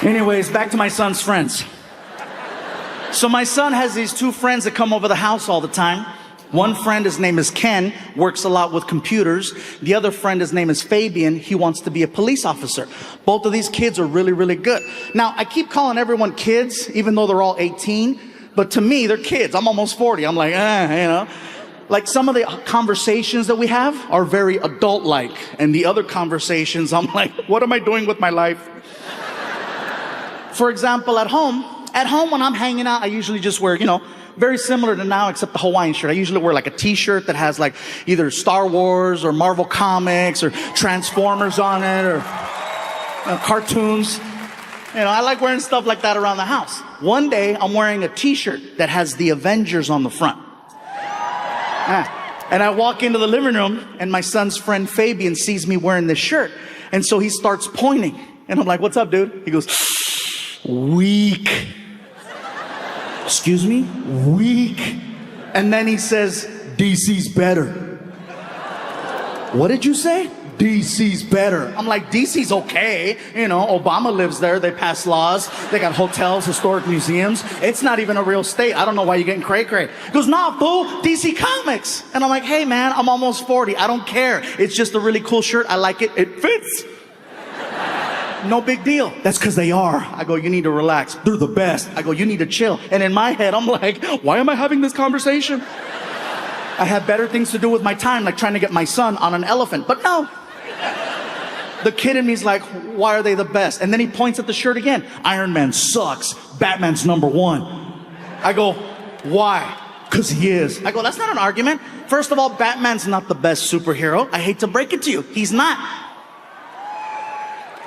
Anyways, back to my son's friends. So my son has these two friends that come over the house all the time. One friend, his name is Ken, works a lot with computers. The other friend, his name is Fabian. He wants to be a police officer. Both of these kids are really, really good. Now, I keep calling everyone kids, even though they're all 18. But to me, they're kids. I'm almost 40. I'm like, Like some of the conversations that we have are very adult-like. And the other conversations, I'm like, what am I doing with my life? For example, at home when I'm hanging out, I usually just wear, very similar to now, except the Hawaiian shirt. I usually wear like a t-shirt that has like either Star Wars or Marvel Comics or Transformers on it or cartoons. I like wearing stuff like that around the house. One day, I'm wearing a t-shirt that has the Avengers on the front. And I walk into the living room and my son's friend Fabian sees me wearing this shirt. And so he starts pointing. And I'm like, what's up, dude? He goes, weak. Excuse me? Weak. And then he says, DC's better. What did you say? DC's better. I'm like, DC's okay. Obama lives there. They pass laws. They got hotels, historic museums. It's not even a real state. I don't know why you're getting cray-cray. He goes, nah, fool, DC Comics. And I'm like, hey, man, I'm almost 40. I don't care. It's just a really cool shirt. I like it. It fits. No big deal. That's because they are. I go, you need to relax. They're the best. I go, you need to chill. And in my head, I'm like, why am I having this conversation? I have better things to do with my time, like trying to get my son on an elephant. But no. The kid in me's like, why are they the best? And then he points at the shirt again. Iron Man sucks. Batman's number one. I go, why? Because he is. I go, that's not an argument. First of all, Batman's not the best superhero. I hate to break it to you. He's not.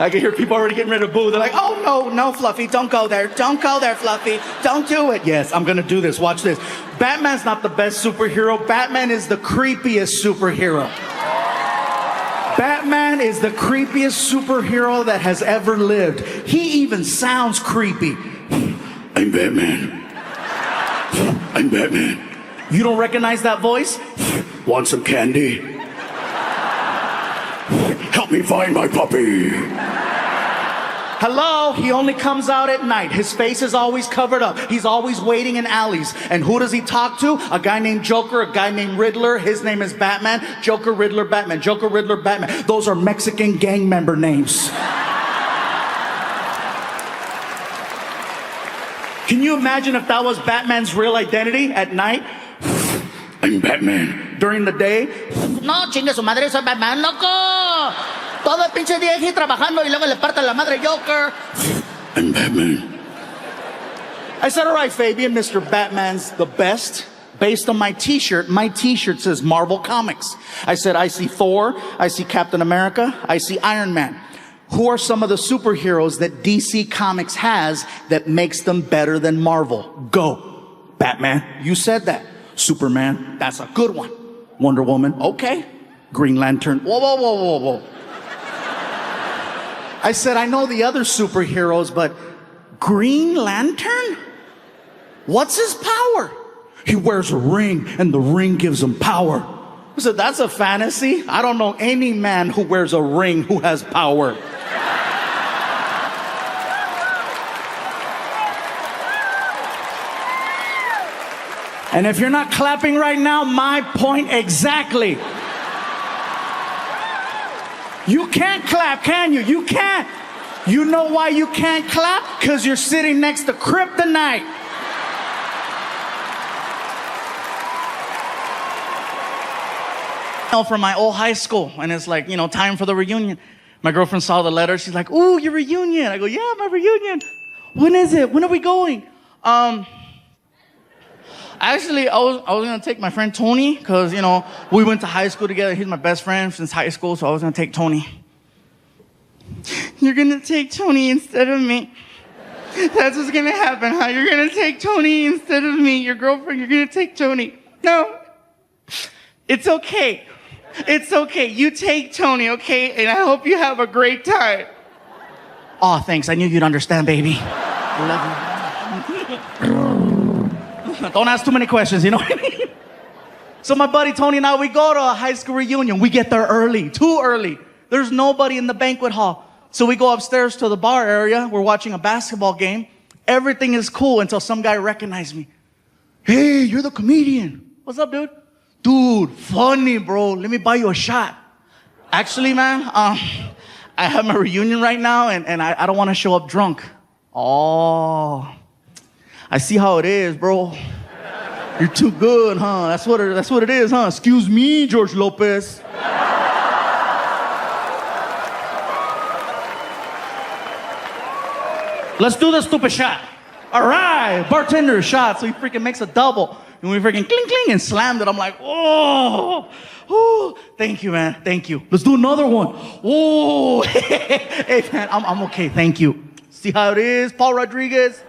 I can hear people already getting ready to boo. They're like, oh, no, Fluffy, don't go there. Don't go there, Fluffy. Don't do it. Yes, I'm going to do this. Watch this. Batman's not the best superhero. Batman is the creepiest superhero. Batman is the creepiest superhero that has ever lived. He even sounds creepy. I'm Batman. I'm Batman. You don't recognize that voice? Want some candy? Help me find my puppy. Hello, he only comes out at night. His face is always covered up. He's always waiting in alleys. And who does he talk to? A guy named Joker, a guy named Riddler. His name is Batman. Joker, Riddler, Batman. Joker, Riddler, Batman. Those are Mexican gang member names. Can you imagine if that was Batman's real identity at night? I'm Batman. During the day? No, chingue su madre, soy Batman, loco. Todo el pinche día aquí trabajando y luego le parte la madre Joker. I'm Batman. I said, all right, Fabian, Mr. Batman's the best. Based on my t-shirt says Marvel Comics. I said, I see Thor, I see Captain America, I see Iron Man. Who are some of the superheroes that DC Comics has that makes them better than Marvel? Go. Batman, you said that. Superman, that's a good one. Wonder Woman, okay. Green Lantern, whoa. I said, I know the other superheroes, but Green Lantern? What's his power? He wears a ring, and the ring gives him power. I said, that's a fantasy. I don't know any man who wears a ring who has power. And if you're not clapping right now, my point exactly. You can't clap, can you? You can't. You know why you can't clap? Because you're sitting next to kryptonite. From my old high school, and it's like, time for the reunion. My girlfriend saw the letter. She's like, ooh, your reunion. I go, yeah, my reunion. When is it? When are we going? Actually, I was going to take my friend Tony because, we went to high school together. He's my best friend since high school, so I was going to take Tony. You're going to take Tony instead of me. That's what's going to happen, huh? You're going to take Tony instead of me. Your girlfriend, you're going to take Tony. No. It's okay. It's okay. You take Tony, okay? And I hope you have a great time. Oh, thanks. I knew you'd understand, baby. I love you. Don't ask too many questions, you know what I mean? So my buddy Tony and I, we go to a high school reunion. We get there early, too early. There's nobody in the banquet hall. So we go upstairs to the bar area. We're watching a basketball game. Everything is cool until some guy recognized me. Hey, you're the comedian. What's up, dude? Dude, funny, bro. Let me buy you a shot. Actually, man, I have my reunion right now, and I don't want to show up drunk. Oh, I see how it is, bro. You're too good, huh? That's what it is, huh? Excuse me, George Lopez. Let's do the stupid shot. All right, bartender shot. So he freaking makes a double. And we freaking cling, cling, and slammed it. I'm like, oh, thank you, man. Thank you. Let's do another one. Oh, hey, man, I'm okay. Thank you. See how it is, Paul Rodriguez?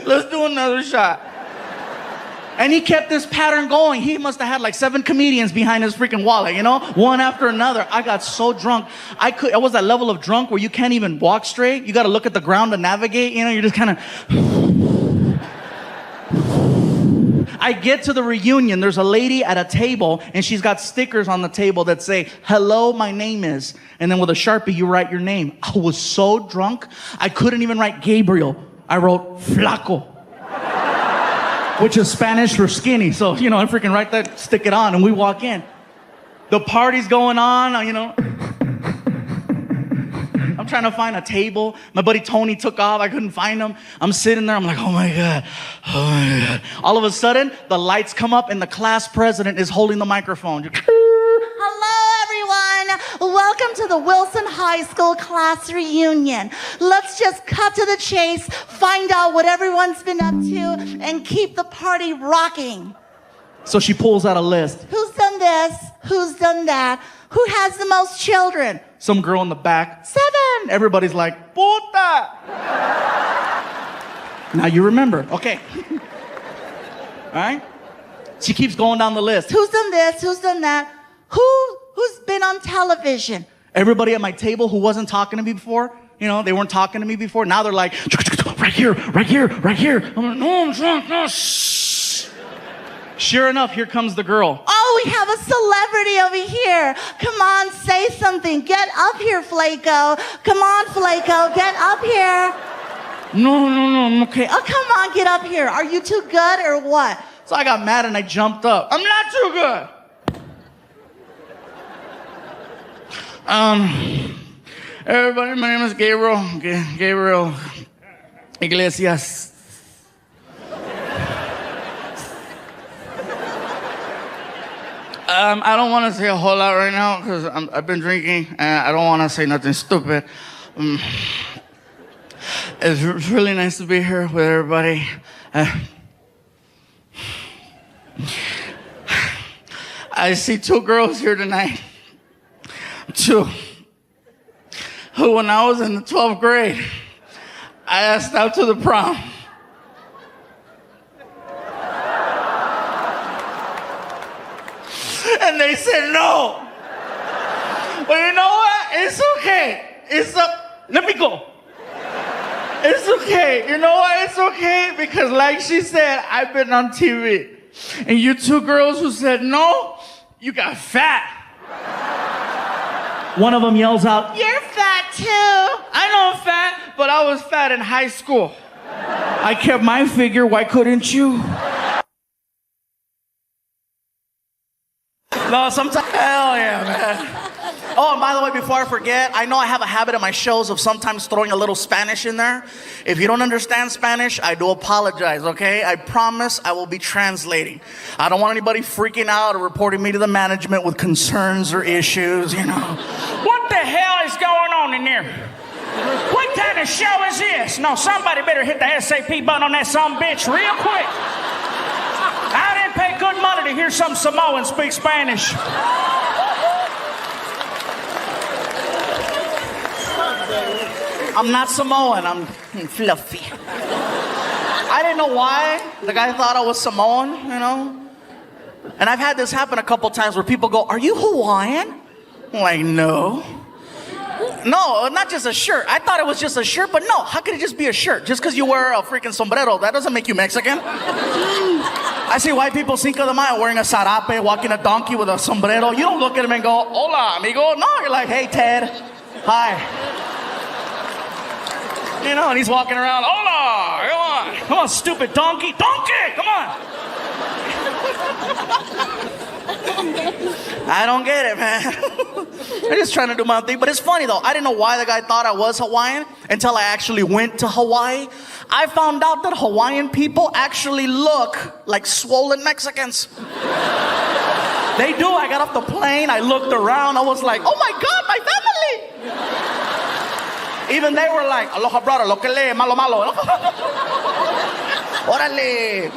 Let's do another shot. And he kept this pattern going. He must have had like 7 comedians behind his freaking wallet, you know? One after another. I got so drunk. I was that level of drunk where you can't even walk straight. You got to look at the ground to navigate. You know, you're just kind of... I get to the reunion. There's a lady at a table, and she's got stickers on the table that say, hello, my name is. And then with a Sharpie, you write your name. I was so drunk, I couldn't even write Gabriel. I wrote Flaco, which is Spanish for skinny. So, you know, I freaking write that, stick it on, and we walk in. The party's going on, you know. I'm trying to find a table. My buddy Tony took off. I couldn't find him. I'm sitting there. I'm like, oh my God. Oh my God. All of a sudden, the lights come up, and the class president is holding the microphone. Hello, everyone. Welcome to the Wilson High School class reunion. Let's just cut to the chase, find out what everyone's been up to, and keep the party rocking. So she pulls out a list. Who's done this? Who's done that? Who has the most children? Some girl in the back. 7. Everybody's like, puta. Now you remember. Okay. All right? She keeps going down the list. Who's done this? Who's done that? Who's been on television? Everybody at my table who wasn't talking to me before, you know, they weren't talking to me before. Now they're like, right here, right here, right here. I'm like, no, I'm drunk. No, shh. Sure enough, here comes the girl. Oh, we have a celebrity over here. Come on, say something. Get up here, Flaco. Come on, Flaco, get up here. No, I'm okay. Oh, come on, get up here. Are you too good or what? So I got mad and I jumped up. I'm not too good. Everybody, my name is Gabriel Iglesias. I don't want to say a whole lot right now because I've been drinking and I don't want to say nothing stupid. It's really nice to be here with everybody. I see 2 girls here tonight. 2 who, when I was in the 12th grade, I asked out to the prom. And they said no. But you know what? It's okay. Let me go. It's okay. You know what? It's okay because like she said, I've been on TV. And you 2 girls who said no, you got fat. One of them yells out, You're fat too. I know I'm fat, but I was fat in high school. I kept my figure, why couldn't you? No, sometimes, hell yeah, man. Oh, and by the way, before I forget, I know I have a habit in my shows of sometimes throwing a little Spanish in there. If you don't understand Spanish, I do apologize, okay? I promise I will be translating. I don't want anybody freaking out or reporting me to the management with concerns or issues, you know. What the hell is going on in there? What kind of show is this? No, somebody better hit the SAP button on that sumbitch real quick. I didn't pay good money to hear some Samoan speak Spanish. I'm not Samoan, I'm fluffy. I didn't know why. The guy thought I was Samoan, you know? And I've had this happen a couple times where people go, are you Hawaiian? I'm like, no. No, not just a shirt. I thought it was just a shirt, but no, how could it just be a shirt? Just because you wear a freaking sombrero, that doesn't make you Mexican. I see white people Cinco de Mayo wearing a sarape, walking a donkey with a sombrero. You don't look at him and go, hola, amigo. No, you're like, hey, Ted. Hi. You know, and he's walking around, hola, come on. Come on, stupid donkey. Donkey, come on. I don't get it, man. I'm just trying to do my thing. But it's funny, though. I didn't know why the guy thought I was Hawaiian until I actually went to Hawaii. I found out that Hawaiian people actually look like swollen Mexicans. They do. I got off the plane. I looked around. I was like, oh, my God, my family. Even they were like, aloha, brother, lo que le, malo, malo. Órale.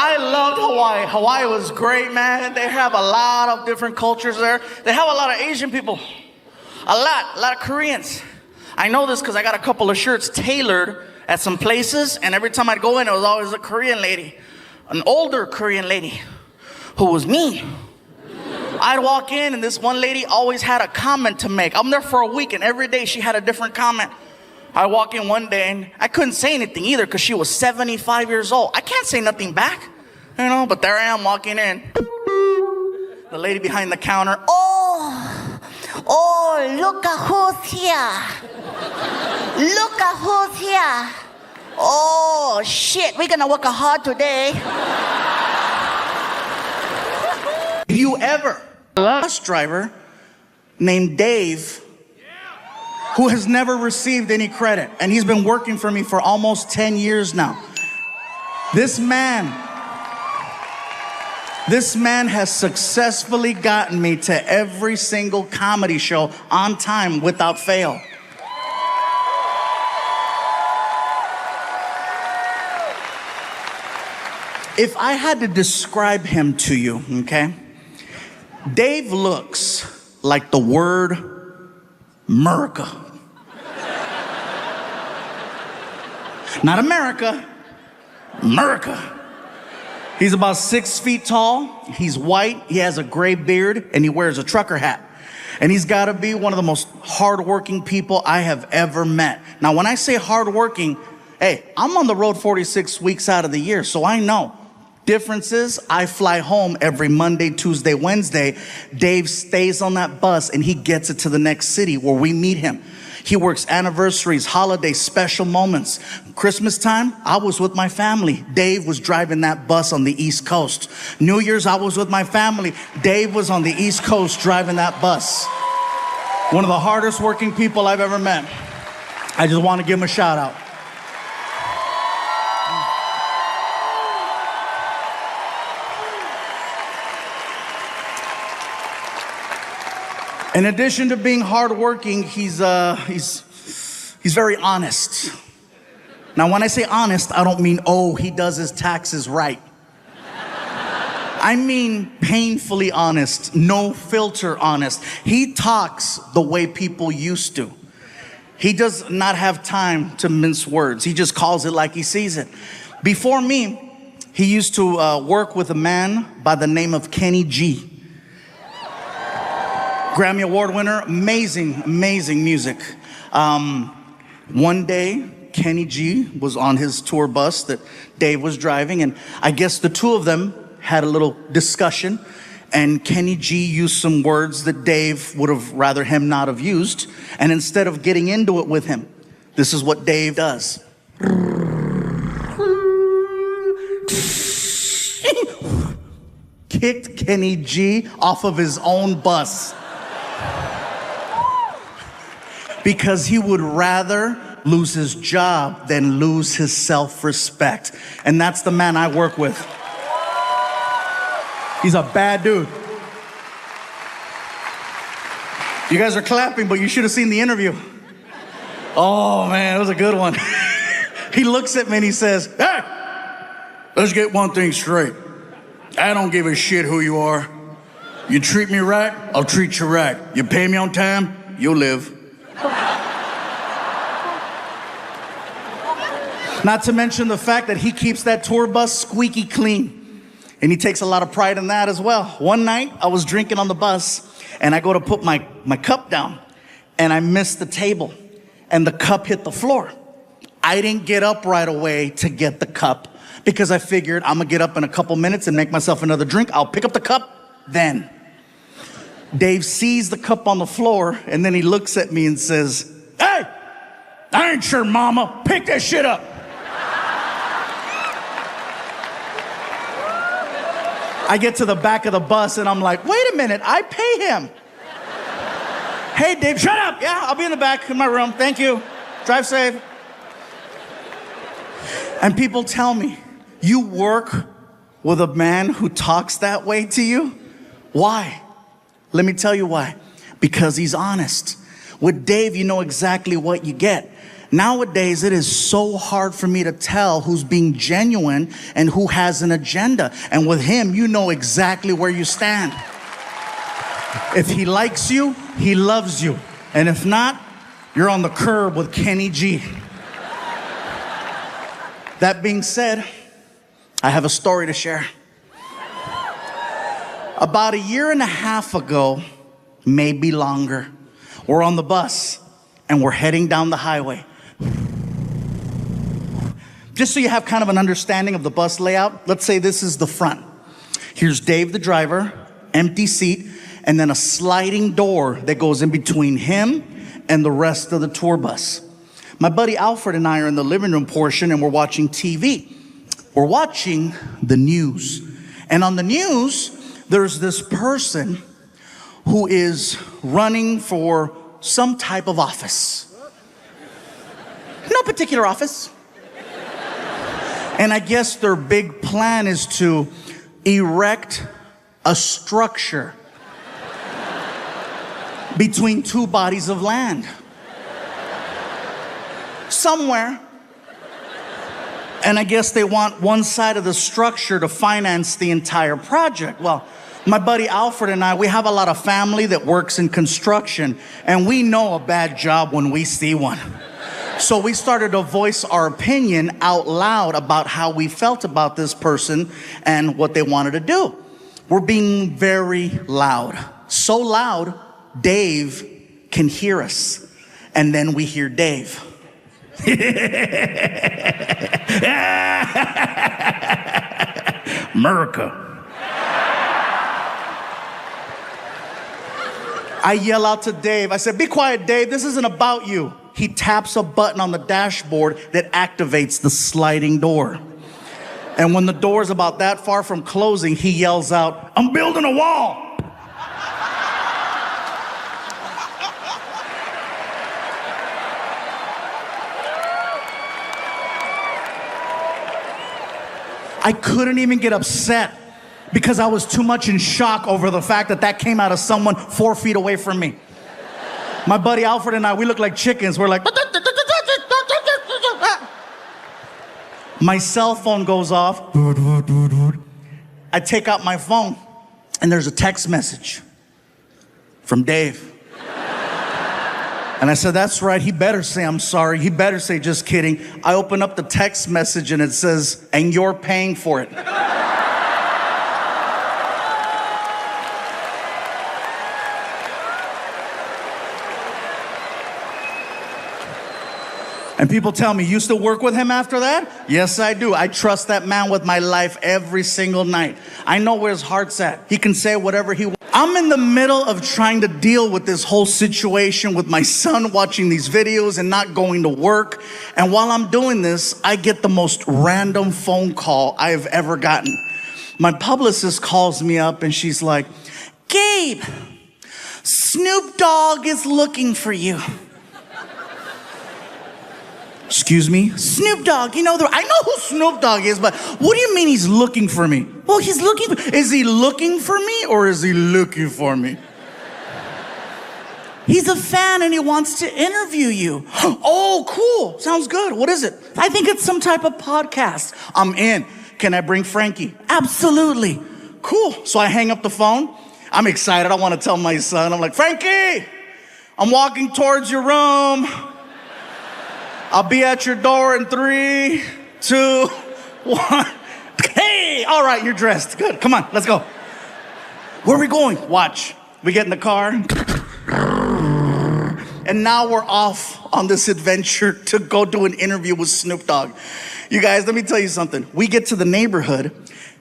I loved Hawaii. Hawaii was great, man. They have a lot of different cultures there. They have a lot of Asian people. A lot of Koreans. I know this because I got a couple of shirts tailored at some places, and every time I'd go in, it was always a Korean lady, an older Korean lady who was mean. I'd walk in, and this one lady always had a comment to make. I'm there for a week, and every day she had a different comment. I walk in one day, and I couldn't say anything either because she was 75 years old. I can't say nothing back, you know, but there I am walking in. The lady behind the counter, Oh, look at who's here. Look at who's here. Oh, shit, we're gonna work hard today. Have you ever a bus driver named Dave who has never received any credit, and he's been working for me for almost 10 years now. This man has successfully gotten me to every single comedy show on time without fail. If I had to describe him to you, okay? Dave looks like the word America. Not America, America. He's about 6 feet tall, he's white, he has a gray beard, and he wears a trucker hat. And he's gotta be one of the most hardworking people I have ever met. Now, when I say hardworking, hey, I'm on the road 46 weeks out of the year, so I know. Difference is, I fly home every Monday, Tuesday, Wednesday. Dave stays on that bus and he gets it to the next city where we meet him. He works anniversaries, holidays, special moments. Christmas time, I was with my family. Dave was driving that bus on the East Coast. New Year's, I was with my family. Dave was on the East Coast driving that bus. One of the hardest working people I've ever met. I just want to give him a shout out. In addition to being hardworking, he's very honest. Now, when I say honest, I don't mean, oh, he does his taxes right. I mean painfully honest, no filter honest. He talks the way people used to. He does not have time to mince words. He just calls it like he sees it. Before me, he used to work with a man by the name of Kenny G. Grammy Award winner, amazing music. One day, Kenny G was on his tour bus that Dave was driving, and I guess the two of them had a little discussion, and Kenny G used some words that Dave would have rather him not have used, and instead of getting into it with him, this is what Dave does. Kicked Kenny G off of his own bus. Because he would rather lose his job than lose his self-respect. And that's the man I work with. He's a bad dude. You guys are clapping, but you should have seen the interview. Oh man, it was a good one. He looks at me and he says, hey, let's get one thing straight. I don't give a shit who you are. You treat me right, I'll treat you right. You pay me on time, you'll live. Not to mention the fact that he keeps that tour bus squeaky clean. And he takes a lot of pride in that as well. One night, I was drinking on the bus, and I go to put my cup down, and I missed the table. and the cup hit the floor. I didn't get up right away to get the cup because I figured I'm gonna get up in a couple minutes and make myself another drink. I'll pick up the cup then. Dave sees the cup on the floor and then he looks at me and says, "Hey, I ain't your mama. Pick that shit up." I get to the back of the bus and I'm like, wait a minute, I pay him. "Hey, Dave, shut up. Yeah, I'll be in the back in my room. Thank you. Drive safe." And people tell me, you work with a man who talks that way to you? Why? Let me tell you why. Because he's honest. With Dave, you know exactly what you get. Nowadays, it is so hard for me to tell who's being genuine and who has an agenda. And with him, you know exactly where you stand. If he likes you, he loves you. And if not, you're on the curb with Kenny G. That being said, I have a story to share. About a year and a half ago, maybe longer, we're on the bus and we're heading down the highway. Just so you have kind of an understanding of the bus layout, let's say this is the front. Here's Dave, the driver, empty seat, and then a sliding door that goes in between him and the rest of the tour bus. My buddy Alfred and I are in the living room portion and we're watching TV. We're watching the news. And on the news, there's this person who is running for some type of office. No particular office. And I guess their big plan is to erect a structure between two bodies of land. Somewhere. And I guess they want one side of the structure to finance the entire project. Well, my buddy Alfred and I, we have a lot of family that works in construction, and we know a bad job when we see one. So we started to voice our opinion out loud about how we felt about this person and what they wanted to do. We're being very loud. So loud, Dave can hear us. And then we hear Dave. America. I yell out to Dave. I said, "Be quiet, Dave. This isn't about you." He taps a button on the dashboard that activates the sliding door. And when the door's about that far from closing, he yells out, "I'm building a wall." I couldn't even get upset because I was too much in shock over the fact that that came out of someone 4 feet away from me. My buddy Alfred and I, we look like chickens. We're like, my cell phone goes off. I take out my phone and there's a text message from Dave. And I said, "That's right, he better say I'm sorry. He better say just kidding." I open up the text message and it says, "And you're paying for it." And people tell me, "You still work with him after that?" Yes, I do. I trust that man with my life every single night. I know where his heart's at. He can say whatever he wants. I'm in the middle of trying to deal with this whole situation with my son watching these videos and not going to work. And while I'm doing this, I get the most random phone call I have ever gotten. My publicist calls me up and she's like, "Gabe, Snoop Dogg is looking for you." Excuse me? Snoop Dogg, I know who Snoop Dogg is, but what do you mean he's looking for me? Well, is he looking for me or is he looking for me? He's a fan and he wants to interview you. Oh, cool. Sounds good. What is it? I think it's some type of podcast. I'm in. Can I bring Frankie? Absolutely. Cool. So I hang up the phone. I'm excited. I want to tell my son. I'm like, "Frankie, I'm walking towards your room. I'll be at your door in 3, 2, 1. Hey, all right, you're dressed. Good. Come on, let's go. Where are we going? Watch. We get in the car. And now we're off on this adventure to go do an interview with Snoop Dogg. You guys, let me tell you something. We get to the neighborhood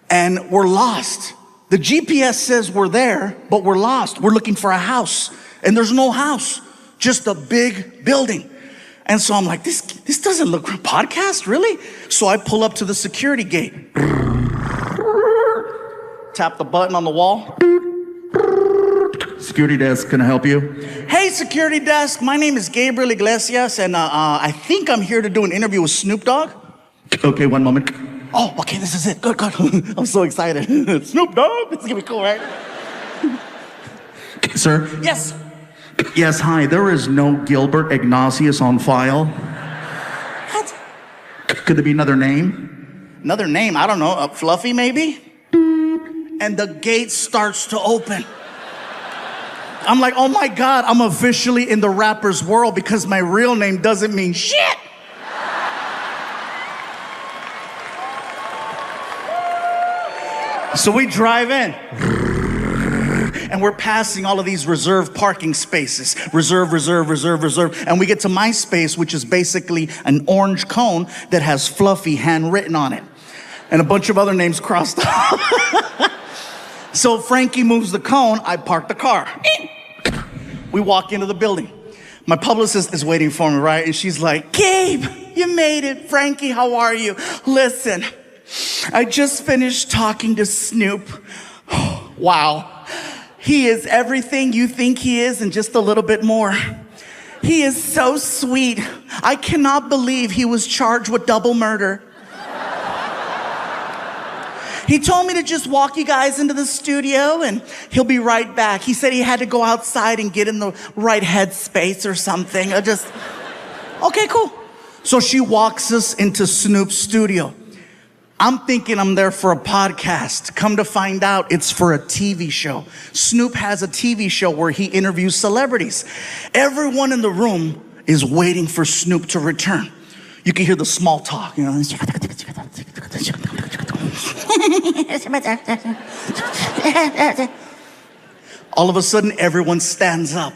and we're lost. The GPS says we're there, but we're lost. We're looking for a house and there's no house, just a big building. And so I'm like, this doesn't look like a podcast, really? So I pull up to the security gate. Tap the button on the wall. Security desk, can I help you? Hey, security desk, my name is Gabriel Iglesias, and I think I'm here to do an interview with Snoop Dogg. Okay, one moment. Oh, okay, this is it. Good. I'm so excited. Snoop Dogg, this is gonna be cool, right? Sir? Yes. Yes, hi, there is no Gilbert Ignatius on file. What? Could there be another name? Another name? I don't know, Fluffy maybe? And the gate starts to open. I'm like, oh my God, I'm officially in the rapper's world because my real name doesn't mean shit. So we drive in. And we're passing all of these reserved parking spaces. Reserve. And we get to my space, which is basically an orange cone that has Fluffy handwritten on it. And a bunch of other names crossed off. So Frankie moves the cone, I park the car. We walk into the building. My publicist is waiting for me, right? And she's like, Gabe, you made it. Frankie, how are you? Listen, I just finished talking to Snoop. Wow. He is everything you think he is and just a little bit more. He is so sweet. I cannot believe he was charged with double murder. He told me to just walk you guys into the studio and he'll be right back. He said he had to go outside and get in the right headspace or something. Okay, cool. So she walks us into Snoop's studio. I'm thinking I'm there for a podcast. Come to find out, it's for a TV show. Snoop has a TV show where he interviews celebrities. Everyone in the room is waiting for Snoop to return. You can hear the small talk, you know. All of a sudden, everyone stands up.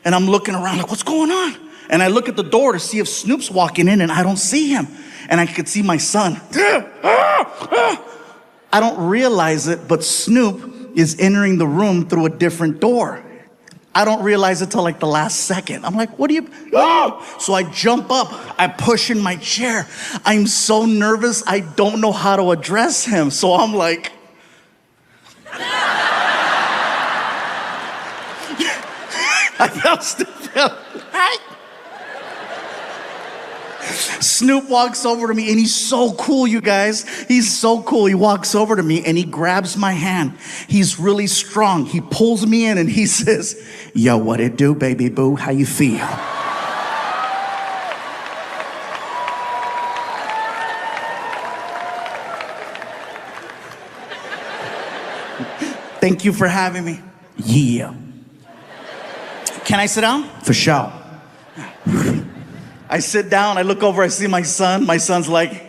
And I'm looking around like, what's going on? And I look at the door to see if Snoop's walking in and I don't see him. And I could see my son. I don't realize it, but Snoop is entering the room through a different door. I don't realize it till like the last second. I'm like, what are you? Oh! So I jump up, I push in my chair. I'm so nervous, I don't know how to address him. So I'm like, I felt stupid. Snoop walks over to me and he's so cool, you guys. He's so cool. He walks over to me and he grabs my hand. He's really strong. He pulls me in and he says, yo, what it do, baby boo? How you feel? Thank you for having me. Yeah. Can I sit down? For sure. I sit down, I look over, I see my son. My son's like...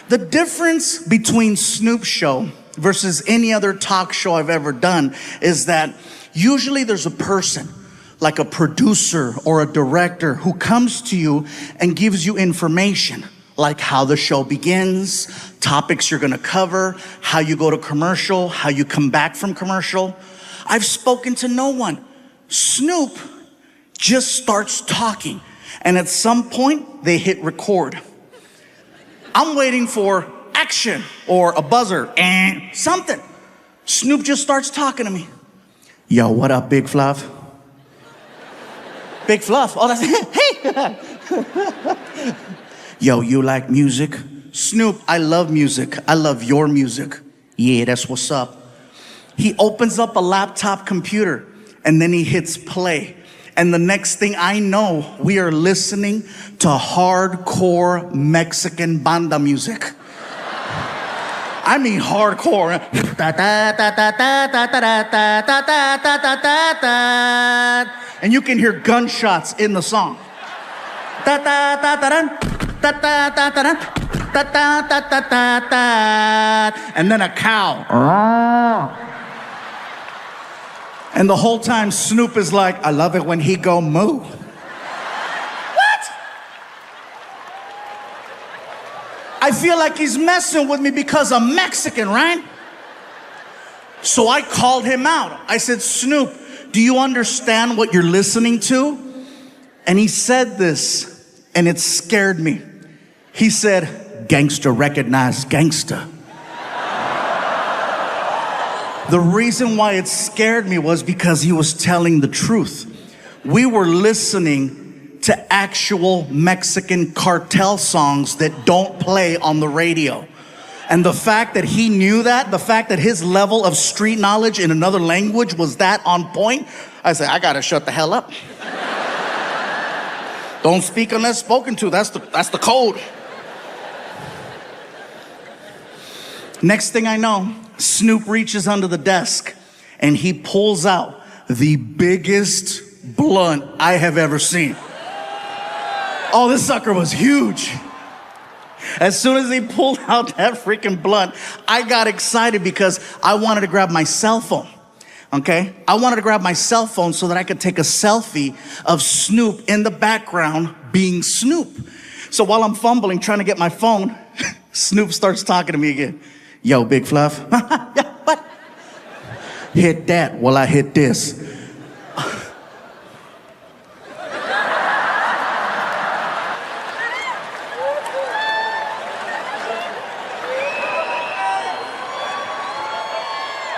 The difference between Snoop's show versus any other talk show I've ever done is that usually there's a person, like a producer or a director, who comes to you and gives you information, like how the show begins, topics you're gonna cover, how you go to commercial, how you come back from commercial. I've spoken to no one. Snoop just starts talking, and at some point they hit record. I'm waiting for action or a buzzer and something. Snoop just starts talking to me. Yo, what up, Big Fluff? Big Fluff? Oh, that's hey. Yo, you like music? Snoop, I love music. I love your music. Yeah, that's what's up. He opens up a laptop computer and then he hits play. And the next thing I know, we are listening to hardcore Mexican banda music. I mean hardcore. And you can hear gunshots in the song. And then a cow. And the whole time Snoop is like, I love it when he go moo. What? I feel like he's messing with me because I'm Mexican, right? So I called him out. I said, Snoop, do you understand what you're listening to? And he said this, and it scared me. He said, gangster recognize gangster. The reason why it scared me was because he was telling the truth. We were listening to actual Mexican cartel songs that don't play on the radio. And the fact that he knew that, the fact that his level of street knowledge in another language was that on point, I said, I gotta shut the hell up. Don't speak unless spoken to. That's the code. Next thing I know, Snoop reaches under the desk and he pulls out the biggest blunt I have ever seen. Oh, this sucker was huge. As soon as he pulled out that freaking blunt, I got excited because I wanted to grab my cell phone. Okay? I wanted to grab my cell phone so that I could take a selfie of Snoop in the background being Snoop. So while I'm fumbling, trying to get my phone, Snoop starts talking to me again. Yo, Big Fluff. Yeah, what? Hit that while I hit this.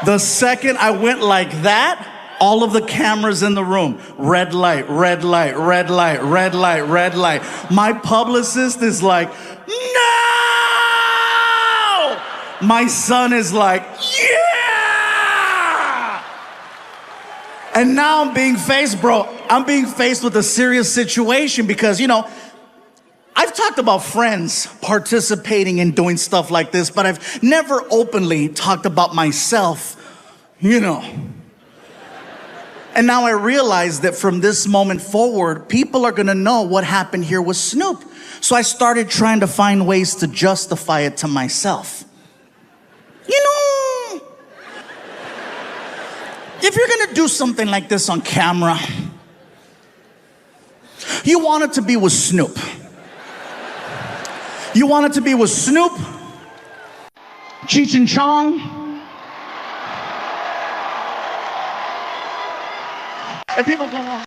The second I went like that, all of the cameras in the room, red light, red light, red light, red light, red light. My publicist is like, no! My son is like, yeah! And now I'm being faced with a serious situation because, you know, I've talked about friends participating in doing stuff like this, but I've never openly talked about myself, you know. And now I realize that from this moment forward, people are gonna know what happened here with Snoop. So I started trying to find ways to justify it to myself. You know, if you're gonna do something like this on camera, you want it to be with Snoop. You want it to be with Snoop, Cheech and Chong, and people go,